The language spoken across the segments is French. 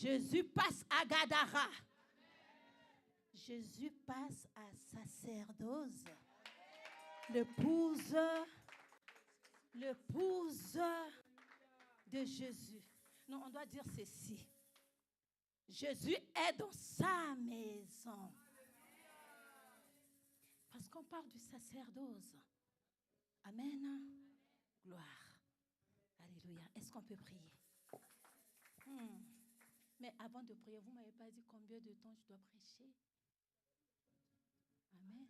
Jésus passe à Gadara. Jésus passe à sacerdoce. L'épouse de Jésus. Non, on doit dire ceci. Jésus est dans sa maison. Parce qu'on parle du sacerdoce. Amen. Gloire. Alléluia. Est-ce qu'on peut prier? Mais avant de prier, vous ne m'avez pas dit combien de temps je dois prêcher. Amen.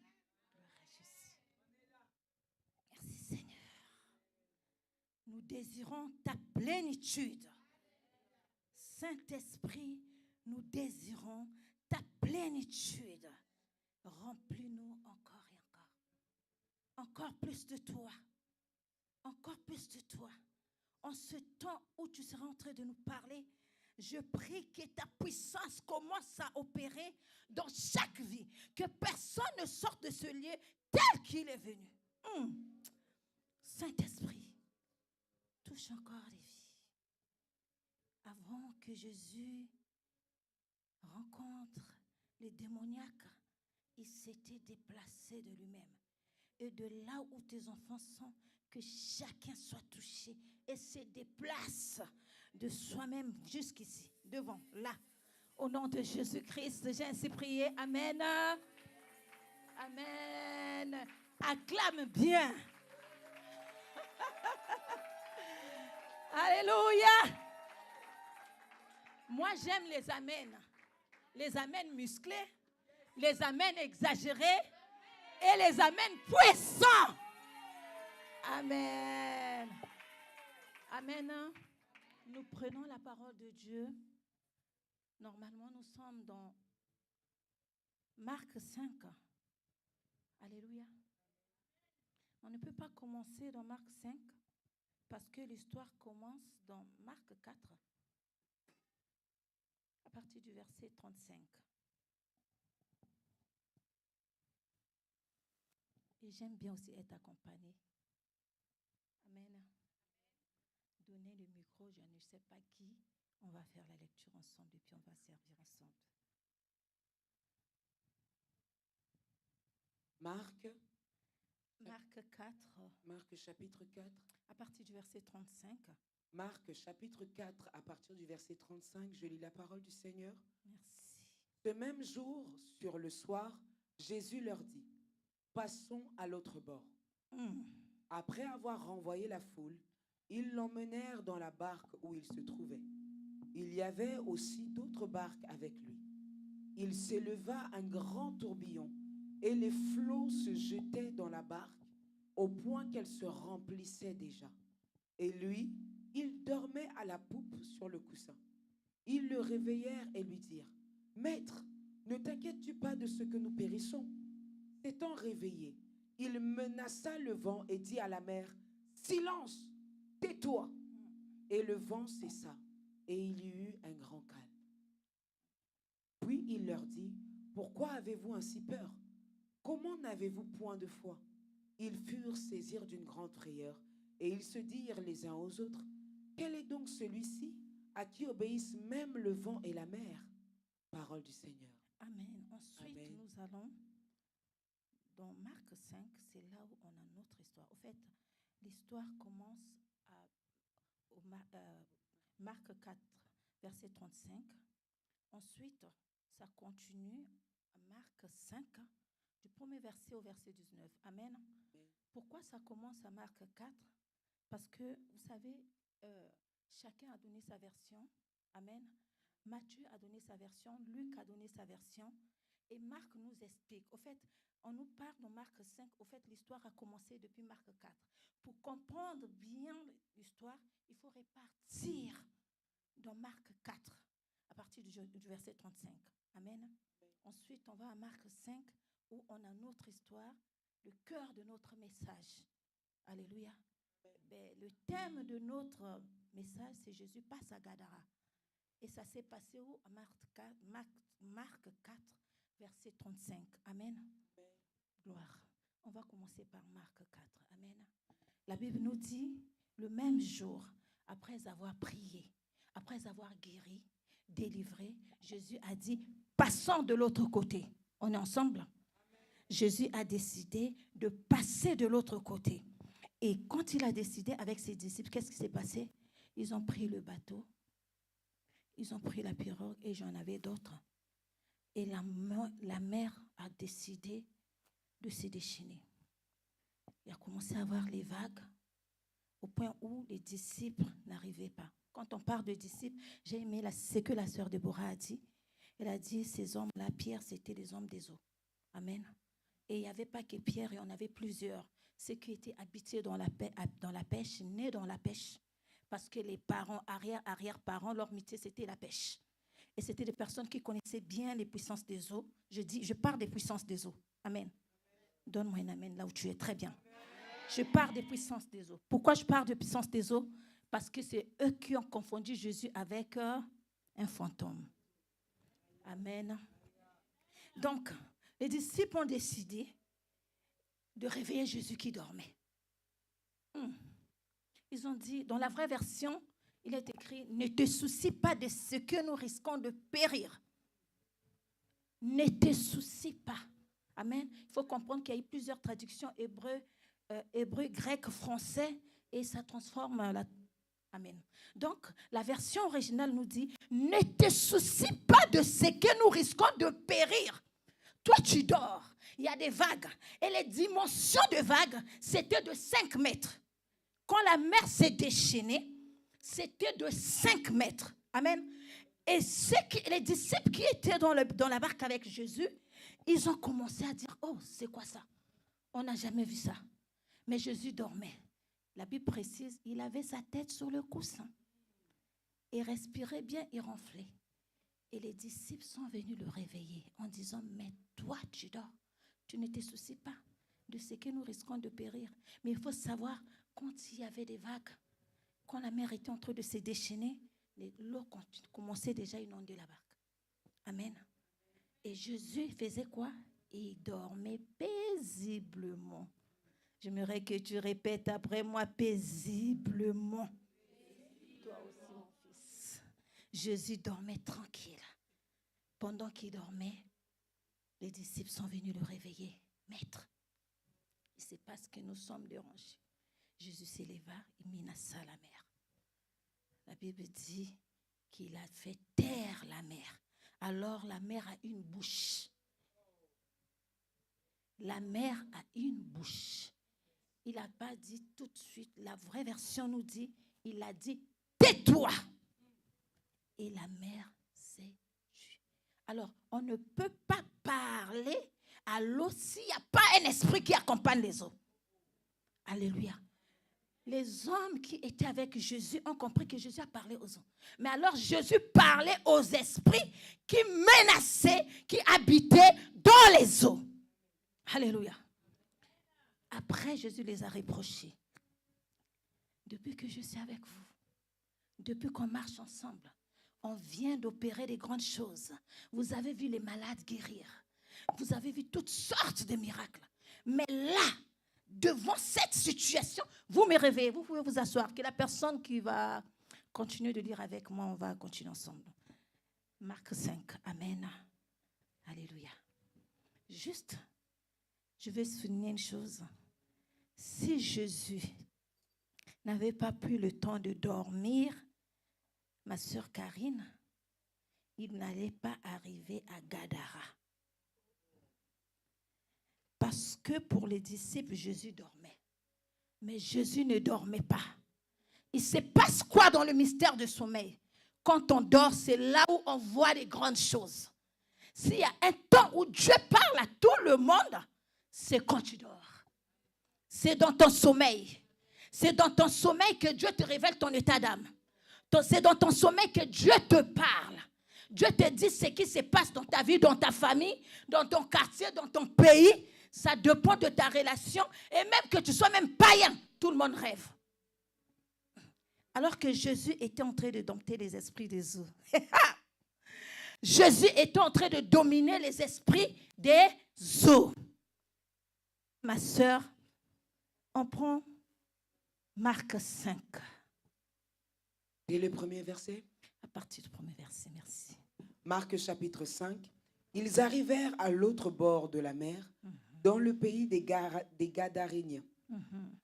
Gloire à Jésus. Merci Seigneur. Nous désirons ta plénitude. Saint-Esprit, nous désirons ta plénitude. Remplis-nous encore et encore. Encore plus de toi. Encore plus de toi. En ce temps où tu seras en train de nous parler, je prie que ta puissance commence à opérer dans chaque vie. Que personne ne sorte de ce lieu tel qu'il est venu. Saint-Esprit, touche encore les vies. Avant que Jésus rencontre les démoniaques, il s'était déplacé de lui-même. Et de là où tes enfants sont, que chacun soit touché et se déplace de soi-même jusqu'ici, devant, là. Au nom de Jésus-Christ, j'ai ainsi prié. Amen. Amen. Acclame bien. Alléluia. Moi, j'aime les amens. Les amens musclés, les amens exagérés et les amens puissants. Amen. Amen. Nous prenons la parole de Dieu. Normalement, nous sommes dans Marc 5. Alléluia. On ne peut pas commencer dans Marc 5 parce que l'histoire commence dans Marc 4 à partir du verset 35. Et j'aime bien aussi être accompagnée. Amen. Donnez le micro, je ne sais pas qui. On va faire la lecture ensemble et puis on va servir ensemble. Marc 4. Marc chapitre 4. À partir du verset 35. Marc chapitre 4 à partir du verset 35. Je lis la parole du Seigneur. Merci. Ce même jour, sur le soir, Jésus leur dit: passons à l'autre bord. Après avoir renvoyé la foule, ils l'emmenèrent dans la barque où il se trouvait. Il y avait aussi d'autres barques avec lui. Il s'éleva un grand tourbillon et les flots se jetaient dans la barque au point qu'elle se remplissait déjà. Et lui, il dormait à la poupe sur le coussin. Ils le réveillèrent et lui dirent: Maître, ne t'inquiètes-tu pas de ce que nous périssons? S'étant réveillé, il menaça le vent et dit à la mer: Silence, tais-toi. Et le vent cessa, et il y eut un grand calme. Puis il leur dit: Pourquoi avez-vous ainsi peur? Comment n'avez-vous point de foi? Ils furent saisis d'une grande frayeur, et ils se dirent les uns aux autres: Quel est donc celui-ci à qui obéissent même le vent et la mer? Parole du Seigneur. Amen. Ensuite, Amen. nous allons dans Marc 5, c'est là où on a notre histoire. Au fait, l'histoire commence au Marc 4, verset 35. Ensuite, ça continue à Marc 5, du premier verset au verset 19. Amen. Pourquoi ça commence à Marc 4? Parce que, vous savez, chacun a donné sa version. Amen. Matthieu a donné sa version, Luc a donné sa version, et Marc nous explique. Au fait, on nous parle dans Marc 5, au fait, l'histoire a commencé depuis Marc 4. Pour comprendre bien l'histoire, il faut repartir dans Marc 4, à partir du verset 35. Amen. Ensuite, on va à Marc 5, où on a notre histoire, le cœur de notre message. Alléluia. Ben, le thème de notre message, c'est Jésus passe à Gadara. Et ça s'est passé où? À Marc 4, verset 35. Amen. Gloire. On va commencer par Marc 4. Amen. La Bible nous dit, le même jour, après avoir prié, après avoir guéri, délivrés, Jésus a dit, passons de l'autre côté. On est ensemble? Jésus a décidé de passer de l'autre côté. Et quand il a décidé avec ses disciples, qu'est-ce qui s'est passé? Ils ont pris le bateau, ils ont pris la pirogue et j'en avais d'autres. Et la mer a décidé de se déchaîner. Il a commencé à avoir les vagues au point où les disciples n'arrivaient pas. Quand on parle de disciples, j'ai aimé ce que la sœur Déborah a dit. Elle a dit, ces hommes-là, Pierre, c'était les hommes des eaux. Amen. Et il n'y avait pas que Pierre, il y en avait plusieurs. Ceux qui étaient habitués dans la pêche, nés dans la pêche. Parce que les parents, arrière-parents, leur métier, c'était la pêche. Et c'était des personnes qui connaissaient bien les puissances des eaux. Je parle des puissances des eaux. Amen. Donne-moi un amen là où tu es. Très bien. Je parle des puissances des eaux. Pourquoi je parle de puissance des eaux? Parce que c'est eux qui ont confondu Jésus avec un fantôme. Amen. Donc, les disciples ont décidé de réveiller Jésus qui dormait. Ils ont dit, dans la vraie version, il est écrit, ne te soucie pas de ce que nous risquons de périr. Ne te soucie pas. Amen. Il faut comprendre qu'il y a eu plusieurs traductions hébreu, grec, français, et ça transforme la... Amen. Donc, la version originale nous dit, ne te soucie pas de ce que nous risquons de périr. Toi, tu dors. Il y a des vagues. Et les dimensions de vagues, c'était de 5 mètres. Quand la mer s'est déchaînée, c'était de 5 mètres. Amen. Et les disciples qui étaient dans la barque avec Jésus, ils ont commencé à dire, oh, c'est quoi ça? On n'a jamais vu ça. Mais Jésus dormait. La Bible précise, il avait sa tête sur le coussin. Il respirait bien, il ronflait. Et les disciples sont venus le réveiller en disant, mais toi, tu dors. Tu ne te soucies pas de ce que nous risquons de périr. Mais il faut savoir, quand il y avait des vagues, quand la mer était en train de se déchaîner, l'eau commençait déjà à inonder la barque. Amen. Et Jésus faisait quoi? Il dormait paisiblement. J'aimerais que tu répètes après moi, paisiblement. Toi aussi, mon fils. Jésus dormait tranquille. Pendant qu'il dormait, les disciples sont venus le réveiller. Maître, il se passe que nous sommes dérangés. Jésus s'éleva et menaça la mer. La Bible dit qu'il a fait taire la mer. Alors la mer a une bouche. La mer a une bouche. Il n'a pas dit tout de suite. La vraie version nous dit, il a dit, tais-toi. Et la mer s'est tue. Alors, on ne peut pas parler à l'eau s'il n'y a pas un esprit qui accompagne les eaux. Alléluia. Les hommes qui étaient avec Jésus ont compris que Jésus a parlé aux eaux. Mais alors Jésus parlait aux esprits qui menaçaient, qui habitaient dans les eaux. Alléluia. Après, Jésus les a reprochés. Depuis que je suis avec vous, depuis qu'on marche ensemble, on vient d'opérer des grandes choses. Vous avez vu les malades guérir. Vous avez vu toutes sortes de miracles. Mais là, devant cette situation, vous me réveillez. Vous pouvez vous asseoir. Que la personne qui va continuer de lire avec moi, on va continuer ensemble. Marc 5. Amen. Alléluia. Juste, je vais souligner une chose. Si Jésus n'avait pas pris le temps de dormir, ma sœur Karine, il n'allait pas arriver à Gadara. Parce que pour les disciples, Jésus dormait. Mais Jésus ne dormait pas. Il se passe quoi dans le mystère du sommeil? Quand on dort, c'est là où on voit les grandes choses. S'il y a un temps où Dieu parle à tout le monde, c'est quand tu dors. C'est dans ton sommeil. C'est dans ton sommeil que Dieu te révèle ton état d'âme. C'est dans ton sommeil que Dieu te parle. Dieu te dit ce qui se passe dans ta vie, dans ta famille, dans ton quartier, dans ton pays. Ça dépend de ta relation. Et même que tu sois même païen, tout le monde rêve. Alors que Jésus était en train de dompter les esprits des eaux. Jésus était en train de dominer les esprits des eaux. Ma sœur, on prend Marc 5. Et le premier verset? À partir du premier verset, merci. Marc chapitre 5. Ils arrivèrent à l'autre bord de la mer, dans le pays des Gadaréniens.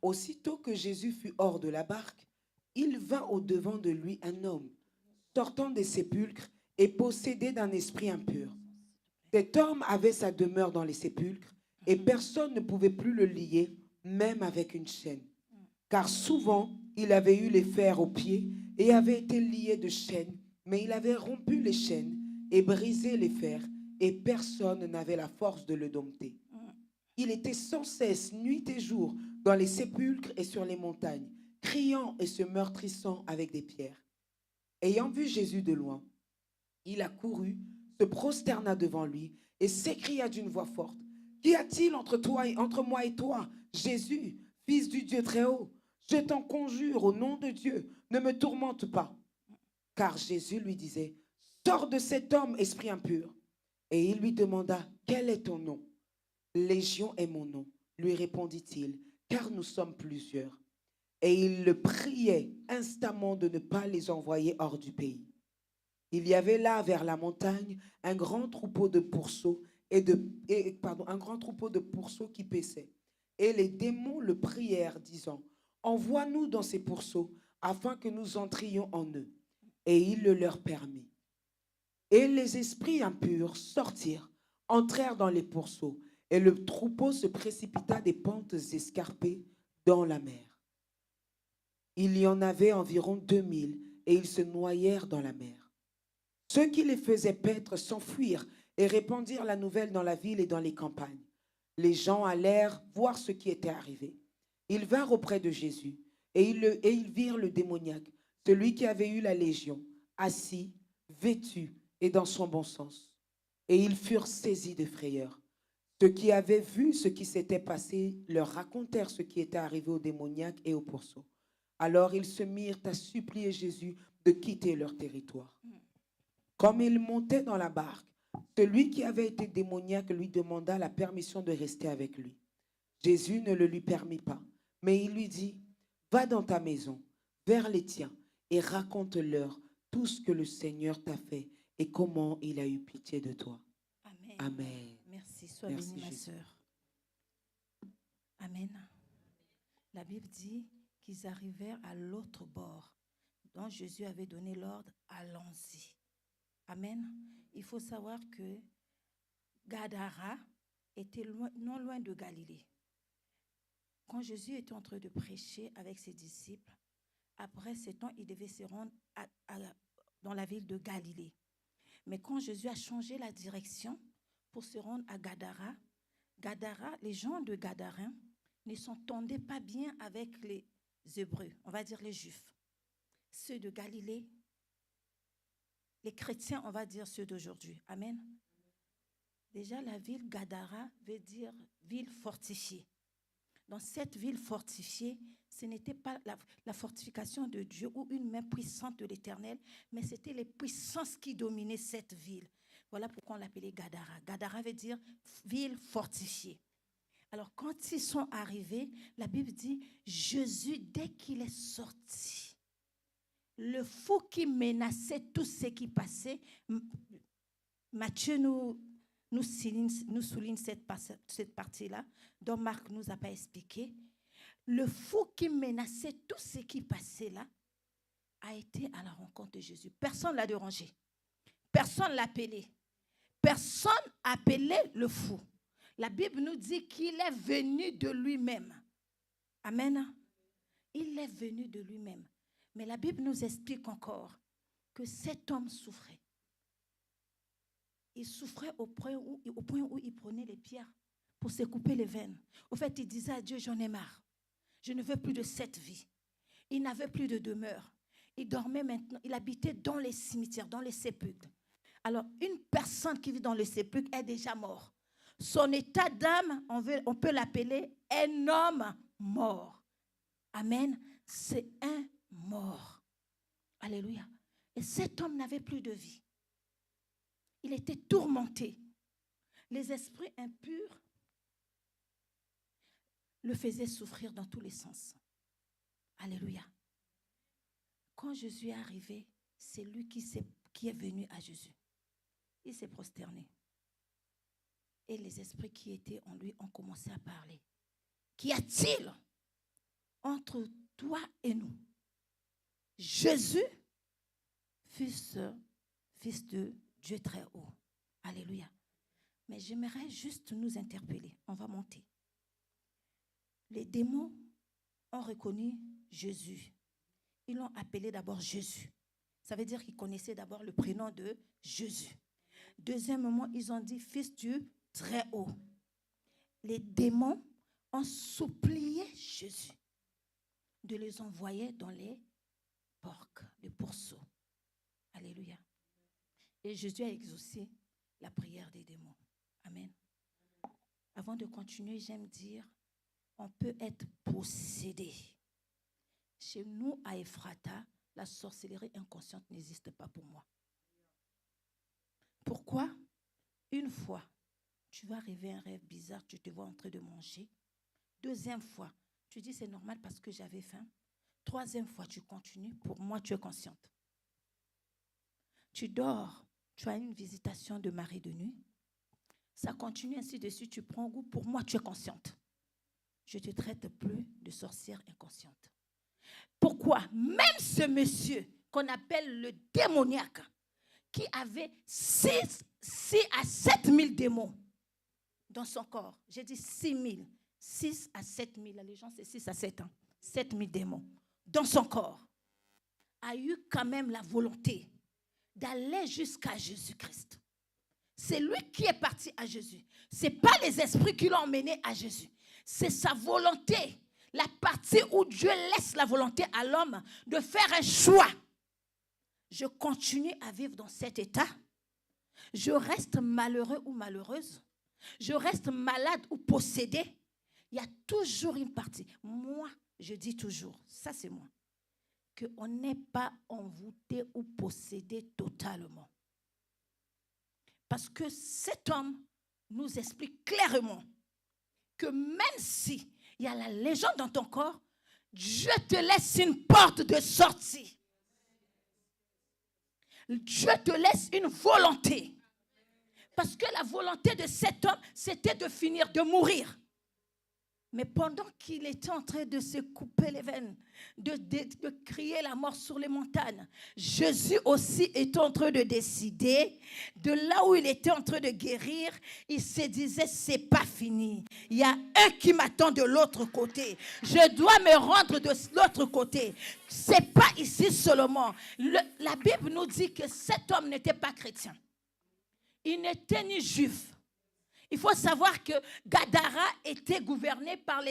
Aussitôt que Jésus fut hors de la barque, il vint au-devant de lui un homme, sortant des sépulcres et possédé d'un esprit impur. Cet homme avait sa demeure dans les sépulcres, et personne ne pouvait plus le lier, même avec une chaîne. Car souvent, il avait eu les fers aux pieds et avait été lié de chaînes, mais il avait rompu les chaînes et brisé les fers, et personne n'avait la force de le dompter. Il était sans cesse, nuit et jour, dans les sépulcres et sur les montagnes, criant et se meurtrissant avec des pierres. Ayant vu Jésus de loin, il accourut, se prosterna devant lui et s'écria d'une voix forte: Qu'y a-t-il entre moi et toi, Jésus, fils du Dieu très haut? Je t'en conjure au nom de Dieu, ne me tourmente pas. Car Jésus lui disait: Sors de cet homme, esprit impur. Et il lui demanda: Quel est ton nom? Légion est mon nom, lui répondit-il, car nous sommes plusieurs. Et il le priait instamment de ne pas les envoyer hors du pays. Il y avait là, vers la montagne, un grand troupeau de pourceaux qui paissaient. Et les démons le prièrent, disant: Envoie-nous dans ces pourceaux, afin que nous entrions en eux. Et il le leur permit. Et les esprits impurs sortirent, entrèrent dans les pourceaux, et le troupeau se précipita des pentes escarpées dans la mer. Il y en avait environ 2000, et ils se noyèrent dans la mer. Ceux qui les faisaient paître s'enfuirent et répandirent la nouvelle dans la ville et dans les campagnes. Les gens allèrent voir ce qui était arrivé. Ils vinrent auprès de Jésus, et ils virent le démoniaque, celui qui avait eu la légion, assis, vêtu et dans son bon sens. Et ils furent saisis de frayeur. Ceux qui avaient vu ce qui s'était passé leur racontèrent ce qui était arrivé au démoniaque et au pourceau. Alors ils se mirent à supplier Jésus de quitter leur territoire. Comme il montait dans la barque, celui qui avait été démoniaque lui demanda la permission de rester avec lui. Jésus ne le lui permit pas, mais il lui dit: Va dans ta maison, vers les tiens, et raconte-leur tout ce que le Seigneur t'a fait et comment il a eu pitié de toi. Amen. Amen. Merci, sois Merci, bénie, ma Jésus. sœur. Amen. La Bible dit qu'ils arrivèrent à l'autre bord, dont Jésus avait donné l'ordre: allons-y. Amen. Il faut savoir que Gadara était non loin de Galilée. Quand Jésus était en train de prêcher avec ses disciples, après ce temps, il devait se rendre dans la ville de Galilée. Mais quand Jésus a changé la direction pour se rendre à Gadara, les gens de Gadarin ne s'entendaient pas bien avec les Hébreux, on va dire les Juifs. Ceux de Galilée, les chrétiens, on va dire ceux d'aujourd'hui. Amen. Déjà, la ville Gadara veut dire ville fortifiée. Dans cette ville fortifiée, ce n'était pas la fortification de Dieu ou une main puissante de l'Éternel, mais c'était les puissances qui dominaient cette ville. Voilà pourquoi on l'appelait Gadara. Gadara veut dire ville fortifiée. Alors, quand ils sont arrivés, la Bible dit, Jésus, dès qu'il est sorti, le fou qui menaçait tout ce qui passait, Matthieu nous souligne cette partie-là, dont Marc ne nous a pas expliqué. Le fou qui menaçait tout ce qui passait là a été à la rencontre de Jésus. Personne ne l'a dérangé. Personne ne l'a appelé. Personne appelait le fou. La Bible nous dit qu'il est venu de lui-même. Amen. Il est venu de lui-même. Mais la Bible nous explique encore que cet homme souffrait. Il souffrait au point où il prenait les pierres pour se couper les veines. Au fait, il disait à Dieu: j'en ai marre. Je ne veux plus de cette vie. Il n'avait plus de demeure. Il dormait maintenant. Il habitait dans les cimetières, dans les sépulcres. Alors, une personne qui vit dans les sépulcres est déjà morte. Son état d'âme, on peut l'appeler un homme mort. Amen. C'est un mort. Alléluia. Et cet homme n'avait plus de vie. Il était tourmenté. Les esprits impurs le faisaient souffrir dans tous les sens. Alléluia. Quand Jésus est arrivé, c'est lui qui est venu à Jésus. Il s'est prosterné. Et les esprits qui étaient en lui ont commencé à parler. Qu'y a-t-il entre toi et nous? Jésus, fils de Dieu très haut. Alléluia. Mais j'aimerais juste nous interpeller. On va monter. Les démons ont reconnu Jésus. Ils l'ont appelé d'abord Jésus. Ça veut dire qu'ils connaissaient d'abord le prénom de Jésus. Deuxièmement, ils ont dit fils du très haut. Les démons ont supplié Jésus de les envoyer dans les porcs, les pourceaux. Alléluia. Et Jésus a exaucé la prière des démons. Amen. Avant de continuer, j'aime dire, on peut être possédé. Chez nous, à Ephrata, la sorcellerie inconsciente n'existe pas pour moi. Pourquoi? Une fois, tu vas rêver un rêve bizarre, tu te vois en train de manger. Deuxième fois, tu dis c'est normal parce que j'avais faim. Troisième fois, tu continues, pour moi, tu es consciente. Tu dors, tu as une visitation de mari de nuit. Ça continue ainsi de suite, tu prends goût, pour moi, tu es consciente. Je ne te traite plus de sorcière inconsciente. Pourquoi? Même ce monsieur qu'on appelle le démoniaque, qui avait 6 à 7 000 démons dans son corps. J'ai dit 6 000. 6 à 7 000. La légende, c'est 6 à 7 ans. 7 000 démons dans son corps. A eu quand même la volonté d'aller jusqu'à Jésus-Christ. C'est lui qui est parti à Jésus. Ce n'est pas les esprits qui l'ont emmené à Jésus. C'est sa volonté. La partie où Dieu laisse la volonté à l'homme de faire un choix. Je continue à vivre dans cet état. Je reste malheureux ou malheureuse. Je reste malade ou possédée. Il y a toujours une partie. Moi, je dis toujours, ça c'est moi, qu'on n'est pas envoûté ou possédé totalement. Parce que cet homme nous explique clairement que même si il y a la légende dans ton corps, Dieu te laisse une porte de sortie. Dieu te laisse une volonté. Parce que la volonté de cet homme, c'était de finir, de mourir. Mais pendant qu'il était en train de se couper les veines, de crier la mort sur les montagnes, Jésus aussi était en train de décider, de là où il était en train de guérir, il se disait, c'est pas fini. Il y a un qui m'attend de l'autre côté. Je dois me rendre de l'autre côté. C'est pas ici seulement. La Bible nous dit que cet homme n'était pas chrétien. Il n'était ni juif. Il faut savoir que Gadara était gouverné par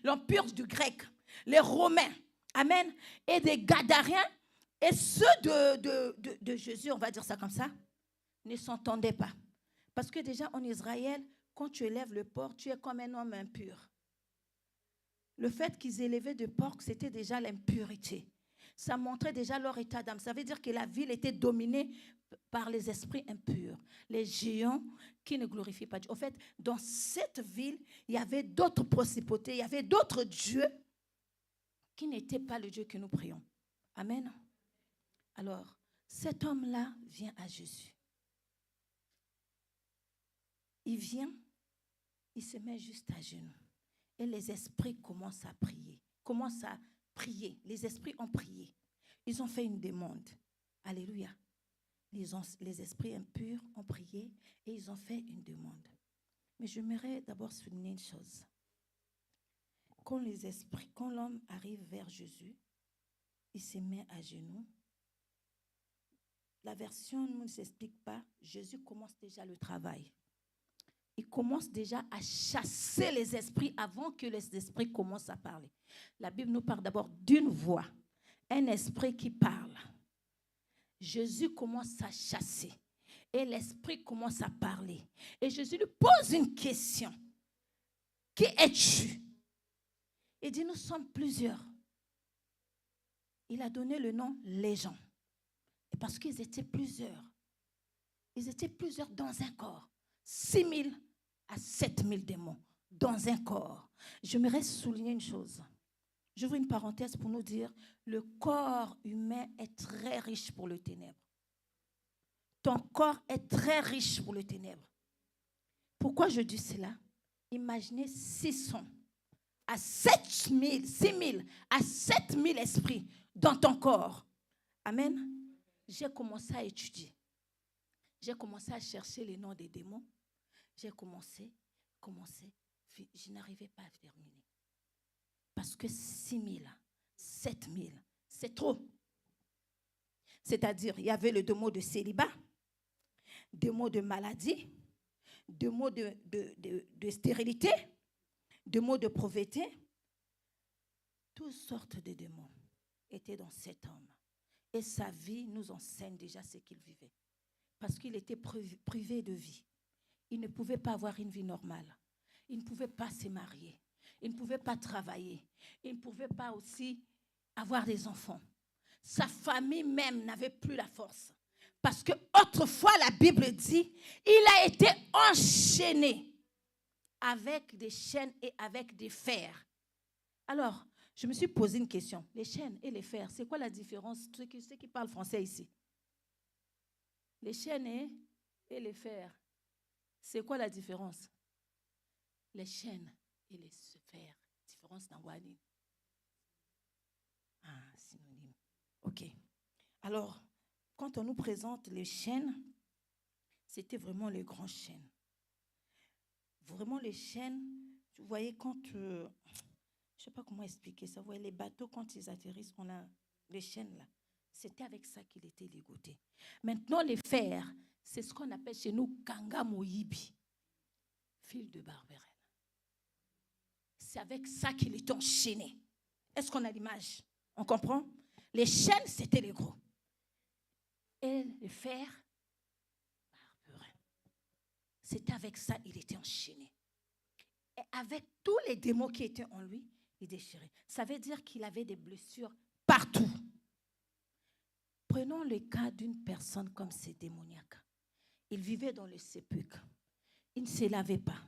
l'empire du grec, les Romains. Amen. Et des Gadariens, et ceux de Jésus, on va dire ça comme ça, ne s'entendaient pas. Parce que déjà en Israël, quand tu élèves le porc, tu es comme un homme impur. Le fait qu'ils élevaient de porc, c'était déjà l'impureté. Ça montrait déjà leur état d'âme. Ça veut dire que la ville était dominée par les esprits impurs, les géants qui ne glorifient pas Dieu. En fait, dans cette ville, il y avait d'autres principautés, il y avait d'autres dieux qui n'étaient pas le Dieu que nous prions. Amen. Alors, cet homme-là vient à Jésus. Il vient, il se met juste à genoux. Et les esprits commencent à prier. Les esprits ont prié. Ils ont fait une demande. Alléluia. Les esprits impurs ont prié et ils ont fait une demande. Mais j'aimerais d'abord souligner une chose. Quand l'homme arrive vers Jésus, il se met à genoux. La version ne nous explique pas. Jésus commence déjà le travail. Il commence déjà à chasser les esprits avant que les esprits commencent à parler. La Bible nous parle d'abord d'une voix, un esprit qui parle. Jésus commence à chasser et l'esprit commence à parler. Et Jésus lui pose une question. Qui es-tu? Il dit, nous sommes plusieurs. Il a donné le nom Légion. Et parce qu'ils étaient plusieurs. Ils étaient plusieurs dans un corps. 6 000 à 7 000 démons dans un corps. J'aimerais souligner une chose. j'ouvre une parenthèse pour nous dire, le corps humain est très riche pour le ténèbre. Ton corps est très riche pour le ténèbre. Pourquoi je dis cela? Imaginez 600 à 7000, 6000 à 7000 esprits dans ton corps. Amen. J'ai commencé à étudier. J'ai commencé à chercher les noms des démons. J'ai commencé. Je n'arrivais pas à terminer. Parce que 6000, 7000, c'est trop. C'est-à-dire, il y avait le démon de célibat, démon de maladie, démon de stérilité, démon de pauvreté. Toutes sortes de démons étaient dans cet homme. Et sa vie nous enseigne déjà ce qu'il vivait. Parce qu'il était privé de vie. Il ne pouvait pas avoir une vie normale. Il ne pouvait pas se marier. Il ne pouvait pas travailler. Il ne pouvait pas aussi avoir des enfants. Sa famille même n'avait plus la force. Parce que autrefois, la Bible dit, il a été enchaîné avec des chaînes et avec des fers. Alors, je me suis posé une question. Les chaînes et les fers, c'est quoi la différence? Ceux qui parlent français ici. Les chaînes et les fers, c'est quoi la différence? Les chaînes et les fers, différence dans Wani. Ah, synonyme. Ok. Alors, quand on nous présente les chaînes, c'était vraiment les grands chaînes. Vraiment les chaînes, vous voyez quand, je ne sais pas comment expliquer ça, vous voyez les bateaux quand ils atterrissent, on a les chaînes là. C'était avec ça qu'il était ligoté. Maintenant, les fers, c'est ce qu'on appelle chez nous kanga moyibi, fil de Barberel. C'est avec ça qu'il était enchaîné. Est-ce qu'on a l'image? On comprend? Les chaînes, c'était les gros. Et les fers, Barberel. C'était avec ça qu'il était enchaîné. Et avec tous les démons qui étaient en lui, il déchirait. Ça veut dire qu'il avait des blessures partout. Prenons le cas d'une personne comme ces démoniaques. Il vivait dans le sépulcre. Il ne se lavait pas.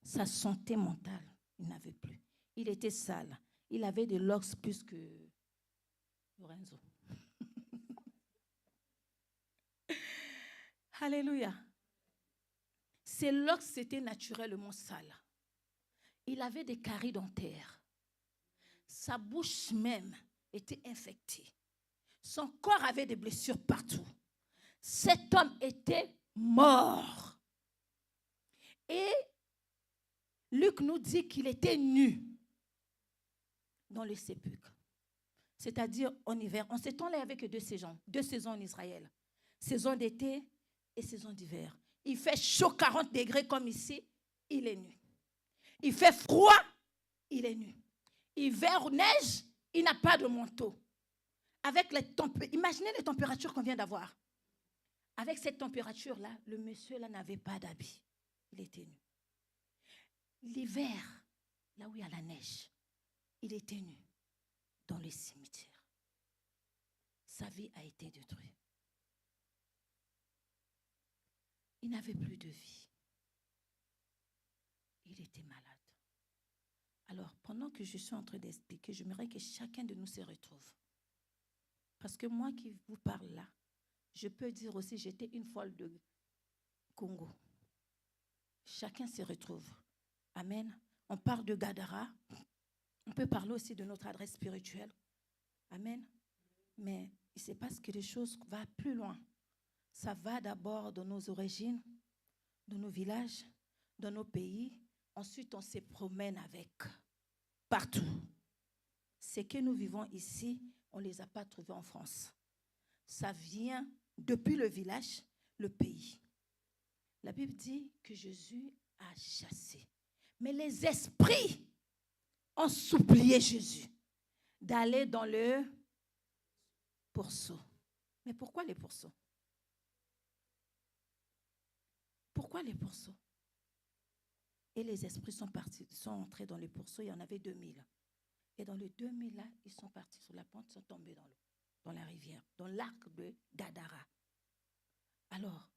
Sa santé mentale, il n'avait plus. Il était sale. Il avait des locks plus que Lorenzo. Alléluia. Ses locks, c'était naturellement sale. Il avait des caries dentaires. Sa bouche même était infectée. Son corps avait des blessures partout. Cet homme était mort. Et Luc nous dit qu'il était nu dans le sépulcre. C'est-à-dire en hiver. En ces temps-là, il n'y avait que deux saisons en Israël. Saison d'été et saison d'hiver. Il fait chaud 40 degrés comme ici, il est nu. Il fait froid, il est nu. Hiver, neige, il n'a pas de manteau. Avec imaginez les températures qu'on vient d'avoir. Avec cette température-là, le monsieur-là n'avait pas d'habit. Il était nu. L'hiver, là où il y a la neige, il était nu dans les cimetières. Sa vie a été détruite. Il n'avait plus de vie. Il était malade. Alors, pendant que je suis en train d'expliquer, j'aimerais que chacun de nous se retrouve. Parce que moi qui vous parle là, je peux dire aussi, j'étais une folle de Congo. Chacun se retrouve. Amen. On parle de Gadara. On peut parler aussi de notre adresse spirituelle. Amen. Mais il se passe que les choses vont plus loin. Ça va d'abord dans nos origines, dans nos villages, dans nos pays. Ensuite, on se promène avec partout. Ce que nous vivons ici, on ne les a pas trouvés en France. Ça vient depuis le village, le pays. La Bible dit que Jésus a chassé. Mais les esprits ont supplié Jésus d'aller dans le pourceau. Mais pourquoi les pourceaux? Pourquoi les pourceaux? Et les esprits sont entrés dans les pourceaux, il y en avait 2000. Et dans les 2000 là, ils sont partis sur la pente, sont tombés dans l'eau, dans la rivière, dans l'arc de Gadara. Alors,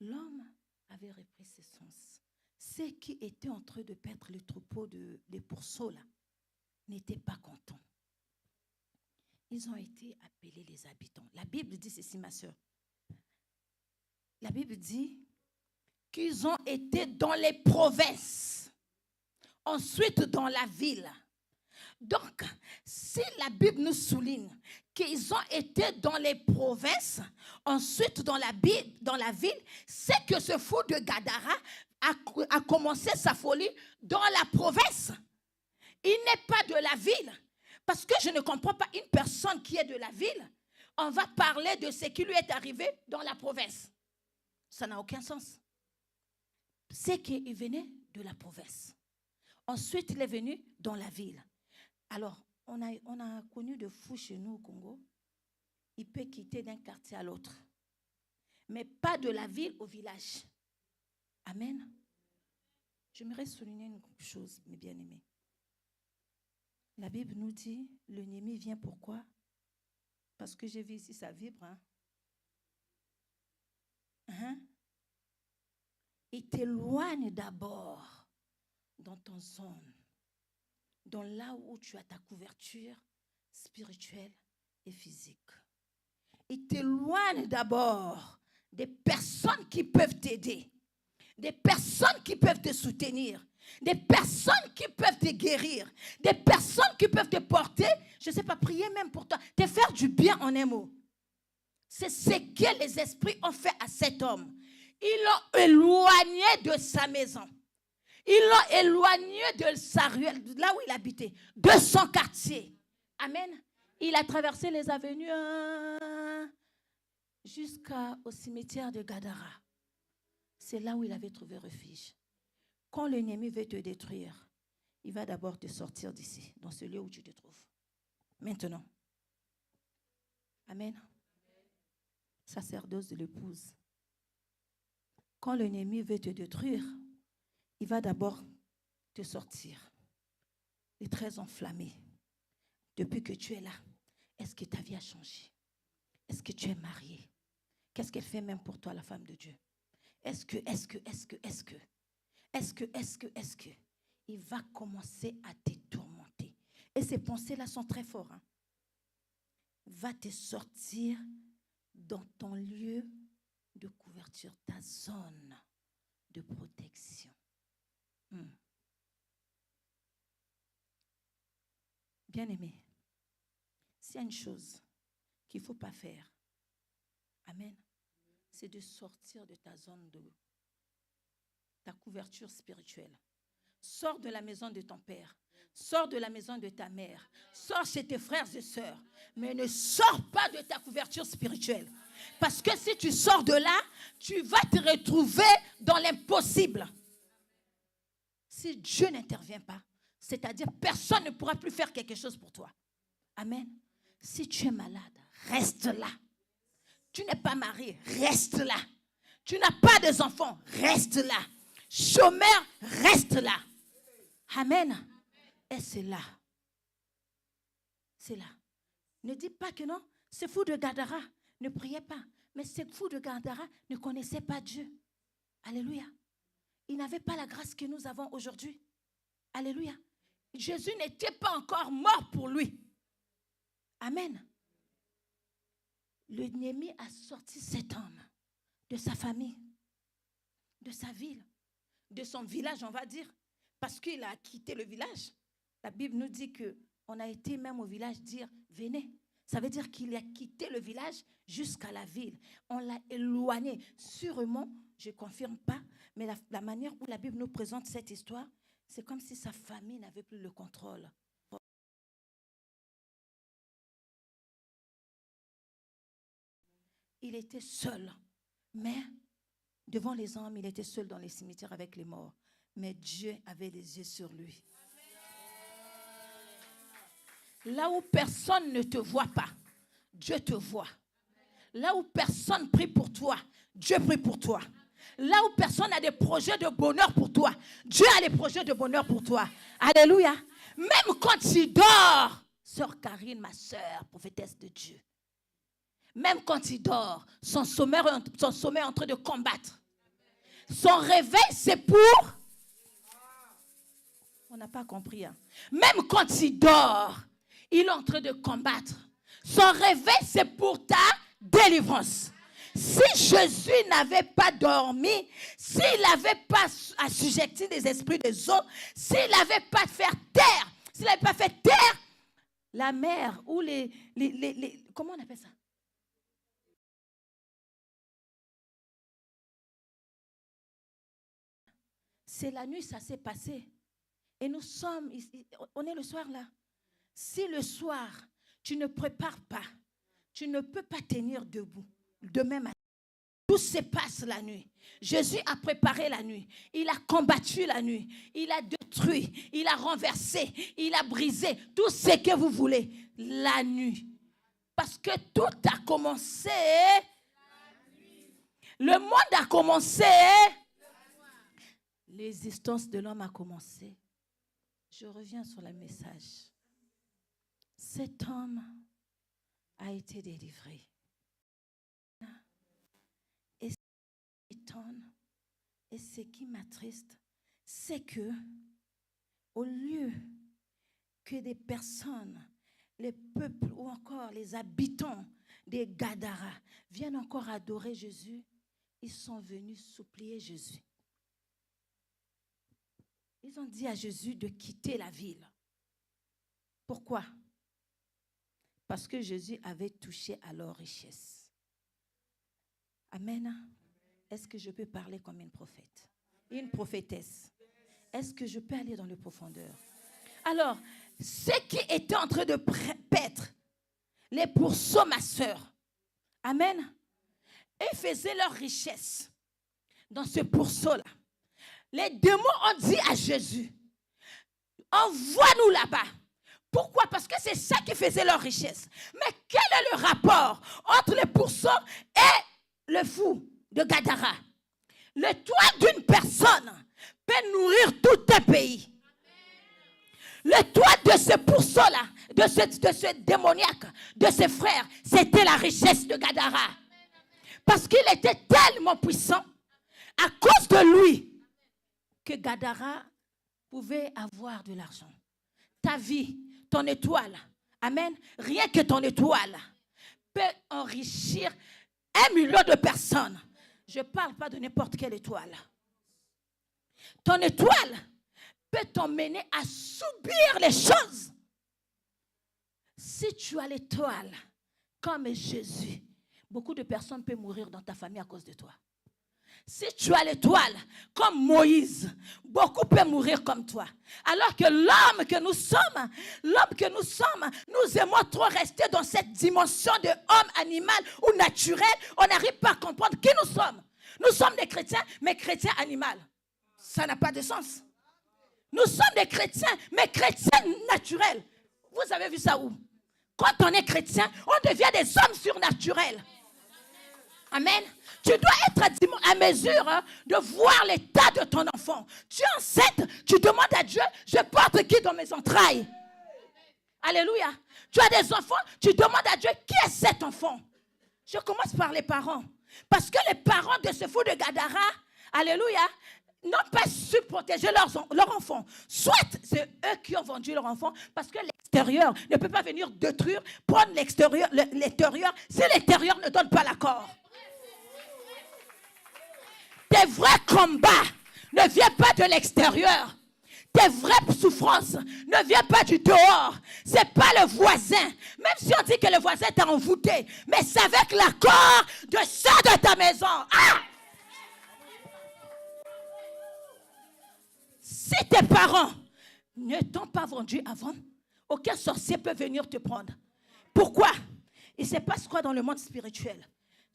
l'homme avait repris ses sens. Ceux qui étaient en train de perdre le troupeau des pourceaux là, n'étaient pas contents. Ils ont été appelés les habitants. La Bible dit ceci, ma soeur. La Bible dit qu'ils ont été dans les provinces, ensuite dans la ville. Donc, si la Bible nous souligne qu'ils ont été dans les provinces, ensuite dans la ville, c'est que ce fou de Gadara a commencé sa folie dans la province. Il n'est pas de la ville. Parce que je ne comprends pas une personne qui est de la ville, on va parler de ce qui lui est arrivé dans la province. Ça n'a aucun sens. C'est qu'il venait de la province. Ensuite, il est venu dans la ville. Alors, on a connu de fous chez nous au Congo. Il peut quitter d'un quartier à l'autre. Mais pas de la ville au village. Amen. J'aimerais souligner une chose, mes bien-aimés. La Bible nous dit, le Némi vient pourquoi? Parce que j'ai vu ici, ça vibre. Il t'éloigne d'abord dans ton zone, dans là où tu as ta couverture spirituelle et physique. Il t'éloigne d'abord des personnes qui peuvent t'aider, des personnes qui peuvent te soutenir, des personnes qui peuvent te guérir, des personnes qui peuvent te porter, je ne sais pas, prier même pour toi, te faire du bien en un mot. C'est ce que les esprits ont fait à cet homme. Ils l'ont éloigné de sa maison. Ils l'ont éloigné de sa ruelle, là où il habitait, de son quartier. Amen. Il a traversé les avenues jusqu'au cimetière de Gadara. C'est là où il avait trouvé refuge. Quand l'ennemi veut te détruire, il va d'abord te sortir d'ici, dans ce lieu où tu te trouves. Maintenant. Amen. Sacerdoce de l'épouse. Quand l'ennemi veut te détruire, il va d'abord te sortir. Il est très enflammé. Depuis que tu es là, est-ce que ta vie a changé? Est-ce que tu es marié? Qu'est-ce qu'elle fait même pour toi, la femme de Dieu? Est-ce que il va commencer à te tourmenter. Et ces pensées-là sont très fortes. Va te sortir dans ton lieu de couverture, ta zone de protection. Bien-aimé, s'il y a une chose qu'il ne faut pas faire, amen, c'est de sortir de ta zone de ta couverture spirituelle. Sors de la maison de ton père. Sors de la maison de ta mère. Sors chez tes frères et sœurs. Mais ne sors pas de ta couverture spirituelle. Parce que si tu sors de là, tu vas te retrouver dans l'impossible. Si Dieu n'intervient pas, c'est-à-dire personne ne pourra plus faire quelque chose pour toi. Amen. Si tu es malade, reste là. Tu n'es pas marié, reste là. Tu n'as pas des enfants, reste là. Chômeur, reste là. Amen. Et c'est là. C'est là. Ne dis pas que non. Ce fou de Gadara ne priait pas. Mais ce fou de Gadara ne connaissait pas Dieu. Alléluia. Il n'avait pas la grâce que nous avons aujourd'hui. Alléluia. Jésus n'était pas encore mort pour lui. Amen. Le Némi a sorti cet homme de sa famille, de sa ville, de son village, on va dire, parce qu'il a quitté le village. La Bible nous dit qu'on a été même au village dire « venez ». Ça veut dire qu'il a quitté le village jusqu'à la ville. On l'a éloigné. Sûrement, je ne confirme pas, mais la manière où la Bible nous présente cette histoire, c'est comme si sa famille n'avait plus le contrôle. Il était seul, mais devant les hommes, il était seul dans les cimetières avec les morts. Mais Dieu avait les yeux sur lui. Là où personne ne te voit pas, Dieu te voit. Là où personne prie pour toi, Dieu prie pour toi. Là où personne a des projets de bonheur pour toi, Dieu a des projets de bonheur pour toi. Alléluia. Même quand tu dors, sœur Karine, ma sœur, prophétesse de Dieu, même quand il dort, son sommeil est en train de combattre. Son réveil, c'est pour On n'a pas compris. Hein. Même quand il dort, il est en train de combattre. Son réveil, c'est pour ta délivrance. Si Jésus n'avait pas dormi, s'il n'avait pas assujetti les esprits des eaux, s'il n'avait pas fait taire, s'il n'avait pas fait taire la mer ou les comment on appelle ça? C'est la nuit, ça s'est passé. Et nous sommes ici, on est le soir là. Si le soir, tu ne prépares pas, tu ne peux pas tenir debout. Demain matin, tout se passe la nuit. Jésus a préparé la nuit. Il a combattu la nuit. Il a détruit, il a renversé, il a brisé tout ce que vous voulez la nuit. Parce que tout a commencé. Le monde a commencé. L'existence de l'homme a commencé. Je reviens sur le message. Cet homme a été délivré. Et ce qui m'étonne, et ce qui m'attriste, c'est que au lieu que des personnes, les peuples ou encore les habitants des Gadara viennent encore adorer Jésus, ils sont venus supplier Jésus. Ils ont dit à Jésus de quitter la ville. Pourquoi? Parce que Jésus avait touché à leur richesse. Amen. Est-ce que je peux parler comme une prophète? Une prophétesse. Est-ce que je peux aller dans les profondeurs? Alors, ceux qui étaient en train de paître les pourceaux, ma soeur, amen, ils faisaient leur richesse dans ce pourceau-là. Les démons ont dit à Jésus, envoie-nous là-bas. Pourquoi? Parce que c'est ça qui faisait leur richesse. Mais quel est le rapport entre le pourceau et le fou de Gadara? Le toit d'une personne peut nourrir tout un pays. Le toit de ce pourceau-là, de ce démoniaque, de ses frères, c'était la richesse de Gadara. Parce qu'il était tellement puissant, à cause de lui, que Gadara pouvait avoir de l'argent. Ta vie, ton étoile, amen, rien que ton étoile peut enrichir 1 million de personnes. Je ne parle pas de n'importe quelle étoile. Ton étoile peut t'emmener à subir les choses. Si tu as l'étoile comme Jésus, beaucoup de personnes peuvent mourir dans ta famille à cause de toi. Si tu as l'étoile comme Moïse, beaucoup peuvent mourir comme toi. Alors que l'homme que nous sommes, nous aimons trop rester dans cette dimension de homme animal ou naturel. On n'arrive pas à comprendre qui nous sommes. Nous sommes des chrétiens, mais chrétiens animaux. Ça n'a pas de sens. Nous sommes des chrétiens, mais chrétiens naturels. Vous avez vu ça où? Quand on est chrétien, on devient des hommes surnaturels. Amen. Tu dois être à mesure de voir l'état de ton enfant. Tu es enceinte, tu demandes à Dieu, je porte qui dans mes entrailles? Alléluia. Tu as des enfants, tu demandes à Dieu, qui est cet enfant? Je commence par les parents. Parce que les parents de ce fou de Gadara, alléluia, n'ont pas su protéger leur enfant. Soit c'est eux qui ont vendu leur enfant, parce que l'extérieur ne peut pas venir détruire, prendre l'intérieur si l'intérieur ne donne pas l'accord. Tes vrais combats ne viennent pas de l'extérieur. Tes vraies souffrances ne viennent pas du dehors. Ce n'est pas le voisin. Même si on dit que le voisin t'a envoûté, mais c'est avec l'accord de ceux de ta maison. Ah! Si tes parents ne t'ont pas vendu avant, aucun sorcier peut venir te prendre. Pourquoi? Il se passe quoi dans le monde spirituel?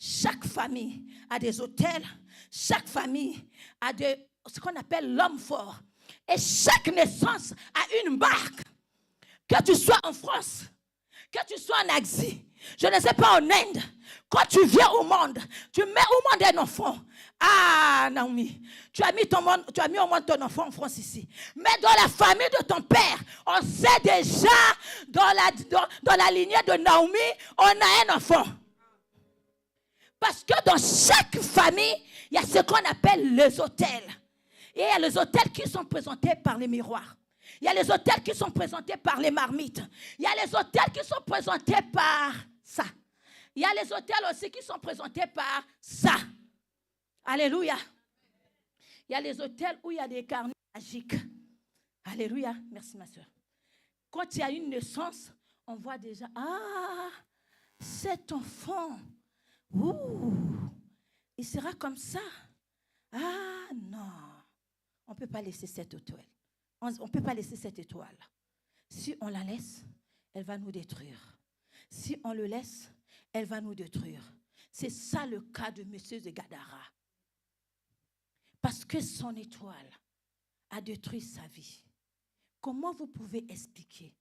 Chaque famille a des hôtels, chaque famille a ce qu'on appelle l'homme fort. Et chaque naissance a une marque. Que tu sois en France, que tu sois en Asie, je ne sais pas en Inde, quand tu viens au monde, tu mets au monde un enfant. Ah, Naomi, tu as mis au monde ton enfant en France ici. Mais dans la famille de ton père, on sait déjà, dans la lignée de Naomi, on a un enfant. Parce que dans chaque famille, il y a ce qu'on appelle les hôtels. Et il y a les hôtels qui sont présentés par les miroirs. Il y a les autels qui sont présentés par les marmites. Il y a les autels qui sont présentés par ça. Il y a les autels aussi qui sont présentés par ça. Alléluia. Il y a les autels où il y a des carnets magiques. Alléluia. Merci ma soeur. Quand il y a une naissance, on voit déjà, cet enfant, il sera comme ça. Ah non, on ne peut pas laisser cette étoile. On ne peut pas laisser cette étoile. Si on la laisse, elle va nous détruire. Si on le laisse, elle va nous détruire. C'est ça le cas de monsieur de Gadara. Parce que son étoile a détruit sa vie. Comment vous pouvez expliquer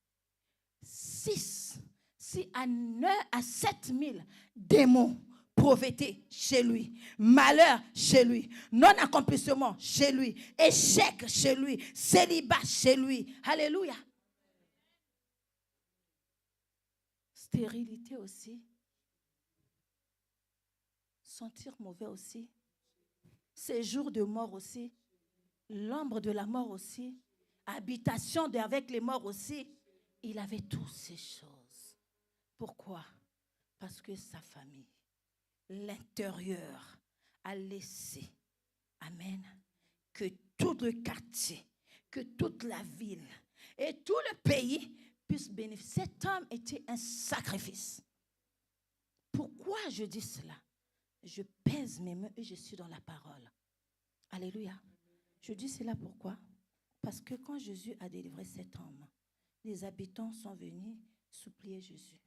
6 à 7 000 démons, pauvreté chez lui, malheur chez lui, non-accomplissement chez lui, échec chez lui, célibat chez lui. Alléluia. Stérilité aussi. Sentir mauvais aussi. Séjour de mort aussi. L'ombre de la mort aussi. Habitation avec les morts aussi. Il avait toutes ces choses. Pourquoi? Parce que sa famille, l'intérieur, a laissé, amen, que tout le quartier, que toute la ville et tout le pays puissent bénéficier. Cet homme était un sacrifice. Pourquoi je dis cela? Je pèse mes mains et je suis dans la parole. Alléluia. Je dis cela pourquoi? Parce que quand Jésus a délivré cet homme, les habitants sont venus supplier Jésus.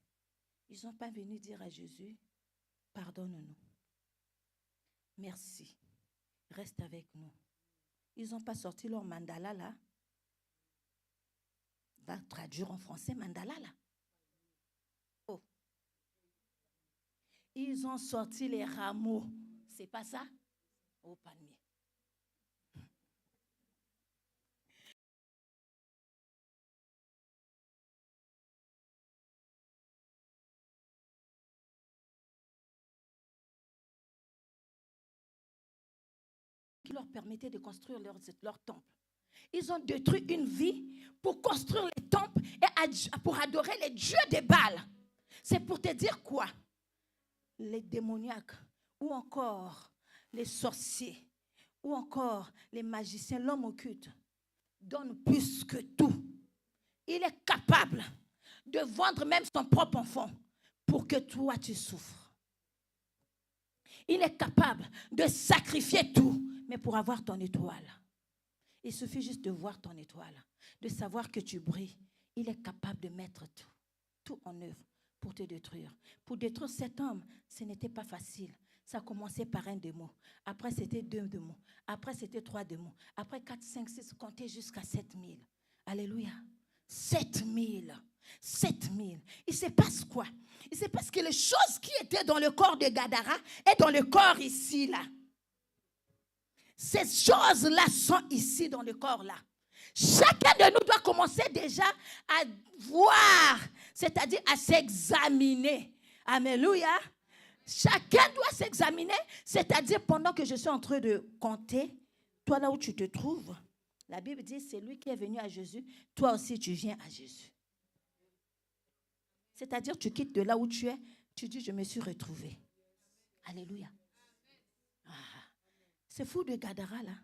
Ils ne sont pas venus dire à Jésus, pardonne-nous. Merci. Reste avec nous. Ils n'ont pas sorti leur mandala là. Va traduire en français mandala là. Oh. Ils ont sorti les rameaux. C'est pas ça? Au palmier. Qui leur permettait de construire leur temple. Ils ont détruit une vie pour construire les temples et pour adorer les dieux des Baals. C'est pour te dire quoi? Les démoniaques, ou encore les sorciers, ou encore les magiciens, l'homme occulte, donne plus que tout. Il est capable de vendre même son propre enfant pour que toi tu souffres. Il est capable de sacrifier tout, mais pour avoir ton étoile. Il suffit juste de voir ton étoile, de savoir que tu brilles. Il est capable de mettre tout en œuvre pour te détruire. Pour détruire cet homme, ce n'était pas facile. Ça a commencé par un démon. Après, c'était 2 démons. Après, c'était 3 démons. Après, 4, 5, 6, comptez jusqu'à 7 000. Alléluia. 7 000. 7 000. Il se passe quoi? Il se passe que les choses qui étaient dans le corps de Gadara et dans le corps ici, là. Ces choses-là sont ici dans le corps-là. Chacun de nous doit commencer déjà à voir, c'est-à-dire à s'examiner. Alléluia. Chacun doit s'examiner, c'est-à-dire pendant que je suis en train de compter, toi là où tu te trouves, la Bible dit c'est lui qui est venu à Jésus, toi aussi tu viens à Jésus. C'est-à-dire tu quittes de là où tu es, tu dis je me suis retrouvé. Alléluia. Ce fou de Gadara là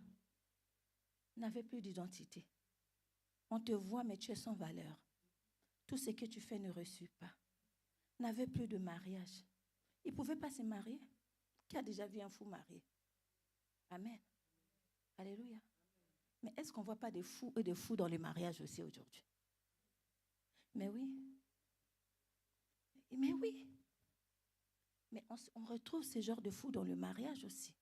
n'avait plus d'identité. On te voit mais tu es sans valeur. Tout ce que tu fais ne reçut pas. N'avait plus de mariage. Il ne pouvait pas se marier. Qui a déjà vu un fou marié? Amen. Alléluia. Mais est-ce qu'on ne voit pas des fous et des fous dans les mariages aussi aujourd'hui? Mais oui. Mais oui. Mais on retrouve ce genre de fous dans le mariage aussi.